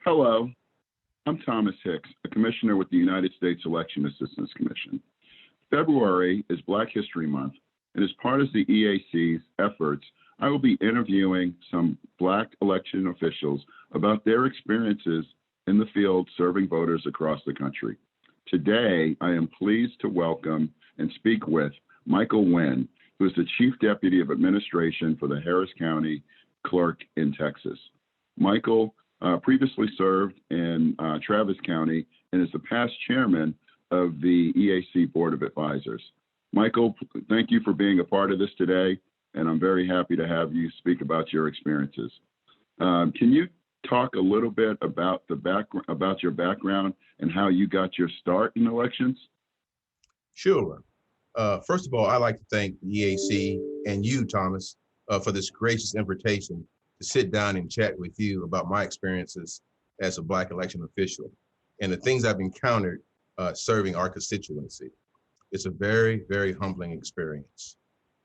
Hello, I'm Thomas Hicks, a commissioner with the United States Election Assistance Commission. February is Black History Month, and as part of the EAC's efforts, I will be interviewing some Black election officials about their experiences in the field serving voters across the country. Today, I am pleased to welcome and speak with Michael Winn, who is the Chief Deputy of Administration for the Harris County Clerk in Texas. Michael previously served in Travis County and is the past chairman of the EAC Board of Advisors. Michael, thank you for being a part of this today, and I'm very happy to have you speak about your experiences. Can you talk a little bit about your background and how you got your start in elections? Sure. First of all, I'd like to thank the EAC and you, Thomas, for this gracious invitation to sit down and chat with you about my experiences as a Black election official and the things I've encountered serving our constituency. It's a very, very humbling experience,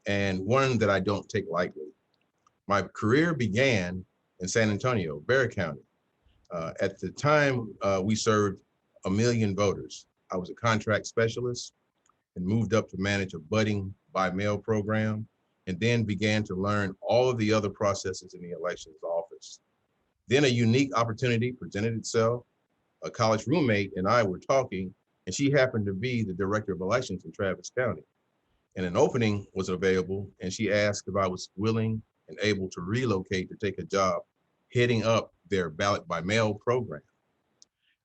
and one that I don't take lightly. My career began in San Antonio, Bexar County. At the time, we served 1 million voters. I was a contract specialist and moved up to manage a budding by-mail program, and then began to learn all of the other processes in the elections office. Then a unique opportunity presented itself. A college roommate and I were talking, and she happened to be the director of elections in Travis County. And an opening was available, and she asked if I was willing and able to relocate to take a job heading up their ballot by mail program.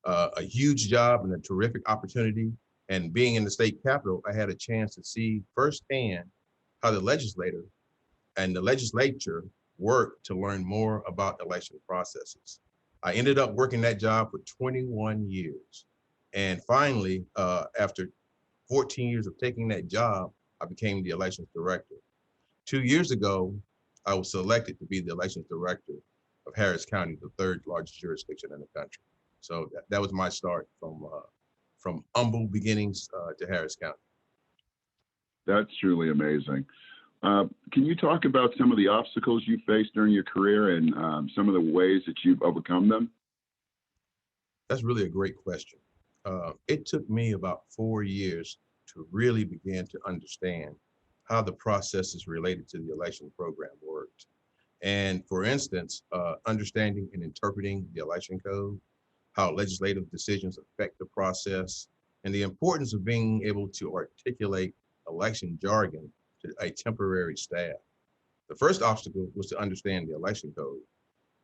A huge job and a terrific opportunity. And being in the state capitol, I had a chance to see firsthand how the legislator and the legislature work to learn more about election processes. I ended up working that job for 21 years. And finally, after 14 years of taking that job, I became the elections director. 2 years ago, I was selected to be the elections director of Harris County, the third largest jurisdiction in the country. So that was my start from humble beginnings to Harris County. That's truly amazing. Can you talk about some of the obstacles you faced during your career and some of the ways that you've overcome them? That's really a great question. It took me about 4 years to really begin to understand how the processes related to the election program worked. And for instance, understanding and interpreting the election code, how legislative decisions affect the process, and the importance of being able to articulate election jargon to a temporary staff. The first obstacle was to understand the election code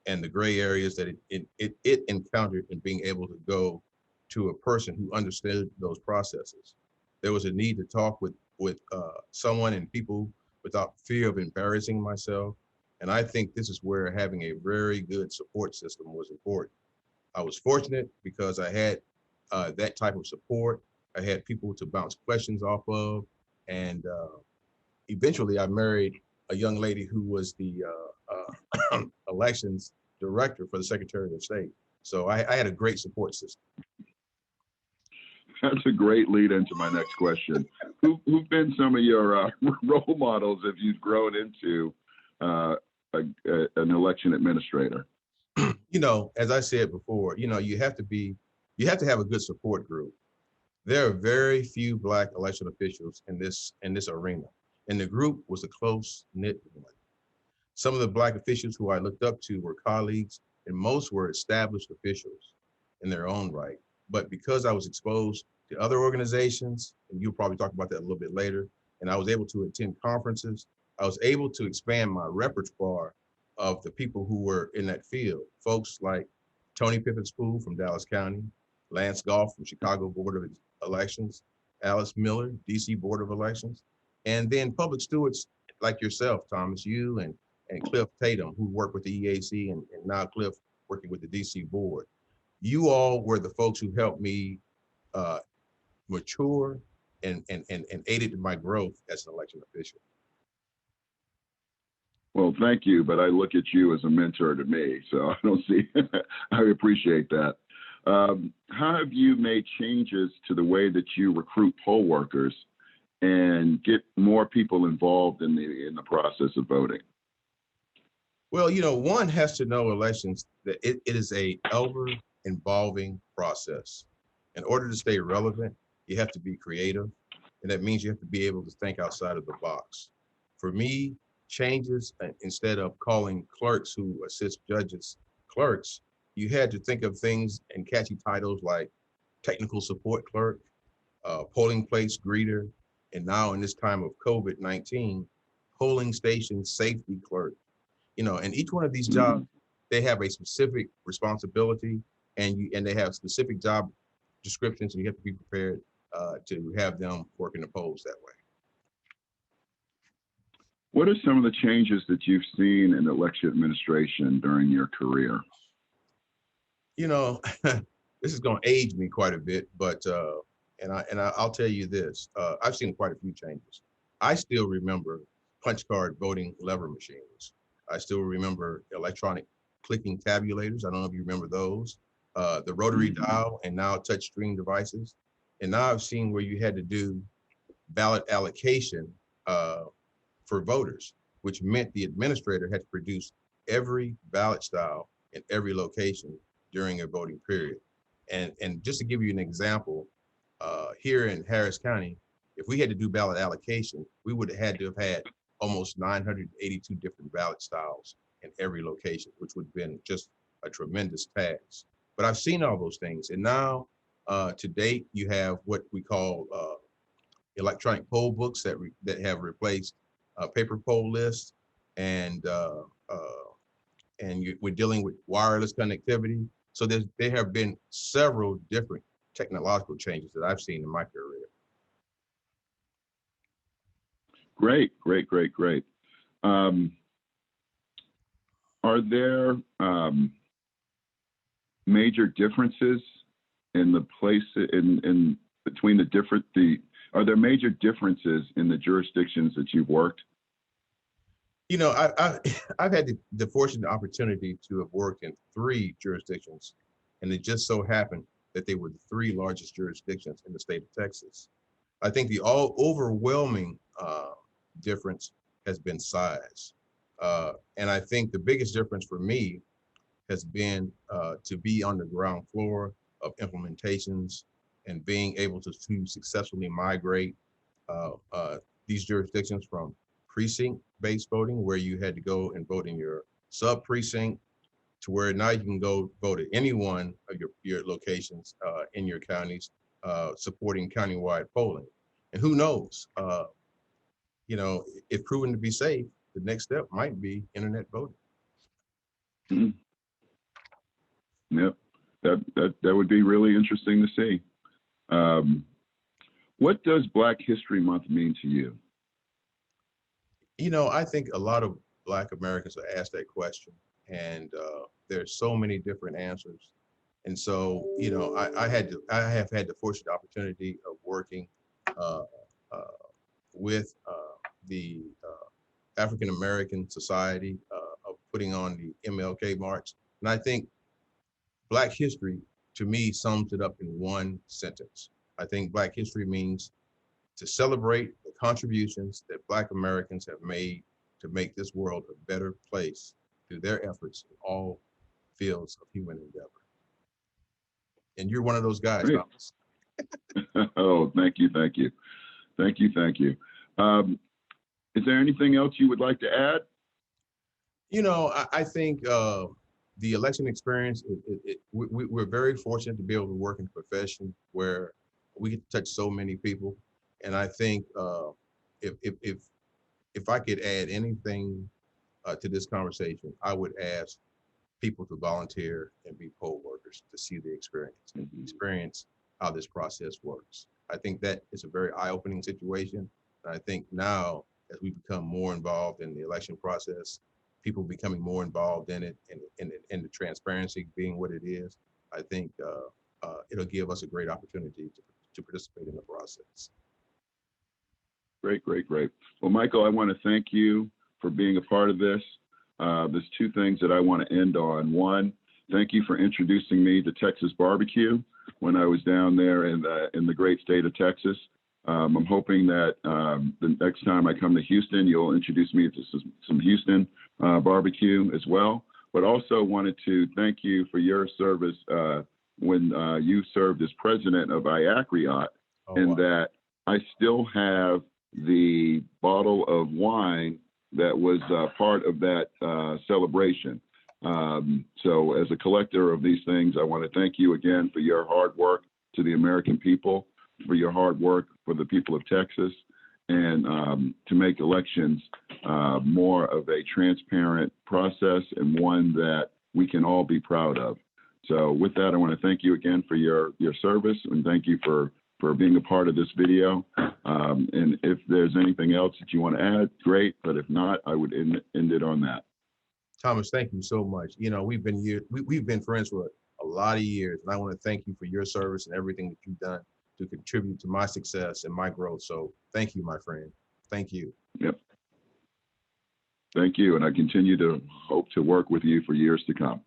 and the gray areas that it encountered in being able to go to a person who understood those processes. There was a need to talk with someone and people without fear of embarrassing myself. And I think this is where having a very good support system was important. I was fortunate because I had that type of support. I had people to bounce questions off of. And eventually I married a young lady who was the elections director for the Secretary of State. So I had a great support system. That's a great lead into my next question. Who've been some of your role models if you've grown into an election administrator? You know, as I said before, you know, you have to have a good support group. There are very few Black election officials in this arena, and the group was a close-knit one. Some of the Black officials who I looked up to were colleagues, and most were established officials in their own right. But because I was exposed to other organizations, and you'll probably talk about that a little bit later, and I was able to attend conferences, I was able to expand my repertoire of the people who were in that field. Folks like Tony Pippin-Spool from Dallas County, Lance Goff from Chicago Board of Elections, Alice Miller, DC Board of Elections, and then public stewards like yourself, Thomas, you and Cliff Tatum, who work with the EAC, and now Cliff working with the DC Board. You all were the folks who helped me mature and aided in my growth as an election official. Well, thank you, but I look at you as a mentor to me, so I don't see, I appreciate that. How have you made changes to the way that you recruit poll workers and get more people involved in the process of voting? Well, one has to know elections that it is a ever involving process. In order to stay relevant, you have to be creative, and that means you have to be able to think outside of the box. For me, changes, instead of calling clerks who assist judges clerks, you had to think of things and catchy titles like technical support clerk, polling place greeter, and now in this time of COVID-19, polling station safety clerk. And each one of these jobs, Mhm. they have a specific responsibility, and they have specific job descriptions, and you have to be prepared to have them work in the polls that way. What are some of the changes that you've seen in election administration during your career? You know, this is going to age me quite a bit, but I'll tell you this: I've seen quite a few changes. I still remember punch card voting lever machines. I still remember electronic clicking tabulators. I don't know if you remember those. The rotary Mhm. dial and now touchscreen devices. And now I've seen where you had to do ballot allocation uh, for voters, which meant the administrator had to produce every ballot style in every location during a voting period. And just to give you an example, here in Harris County, if we had to do ballot allocation, we would have had to have had almost 982 different ballot styles in every location, which would have been just a tremendous task. But I've seen all those things. And now, to date, you have what we call electronic poll books that have replaced paper poll lists, and we're dealing with wireless connectivity. So there have been several different technological changes that I've seen in my career. Great, great, great, great. Um, are there major differences in the place in between are there major differences in the jurisdictions that you've worked? I've had the fortunate opportunity to have worked in three jurisdictions, and it just so happened that they were the three largest jurisdictions in the state of Texas. I think the all overwhelming difference has been size. And I think the biggest difference for me has been to be on the ground floor of implementations and being able to successfully migrate uh, uh, these jurisdictions from precinct-based voting, where you had to go and vote in your sub-precinct, to where now you can go vote at any one of your locations in your counties, supporting countywide polling. And who knows, if proven to be safe, the next step might be internet voting. Mhm. Yep, that would be really interesting to see. Um, what does Black History Month mean to you? I think a lot of Black Americans are asked that question, and there's so many different answers. And so, I have had the fortunate opportunity of working uh, uh, with the African American Society of putting on the MLK March. And I think Black history, to me, sums it up in one sentence. I think Black history means to celebrate the contributions that Black Americans have made to make this world a better place through their efforts in all fields of human endeavor. And you're one of those guys, Great. Thomas. Oh, thank you, thank you, thank you, thank you. Is there anything else you would like to add? I think the election experience, we're very fortunate to be able to work in a profession where we get to touch so many people. And I think if, if, if, if I could add anything to this conversation, I would ask people to volunteer and be poll workers to see the experience and Mhm. experience how this process works. I think that is a very eye-opening situation. And I think now, as we become more involved in the election process, people becoming more involved in it, and the transparency being what it is, I think it'll give us a great opportunity to participate in the process. Great, great, great. Well, Michael, I want to thank you for being a part of this. There's two things that I want to end on. One, thank you for introducing me to Texas barbecue when I was down there in the great state of Texas. I'm hoping that the next time I come to Houston, you'll introduce me to some Houston barbecue as well. But also wanted to thank you for your service when you served as president of IACRIOT, and that I still have the bottle of wine that was part of that celebration. So as a collector of these things, I want to thank you again for your hard work to the American people, for your hard work for the people of Texas, and to make elections more of a transparent process and one that we can all be proud of. So with that, I want to thank you again for your service, and thank you for being a part of this video. And if there's anything else that you want to add, great. But if not, I would end it on that. Thomas, thank you so much. You know, we've been friends for a lot of years, and I want to thank you for your service and everything that you've done to contribute to my success and my growth. So thank you, my friend. Thank you. Yep. Thank you. And I continue to hope to work with you for years to come.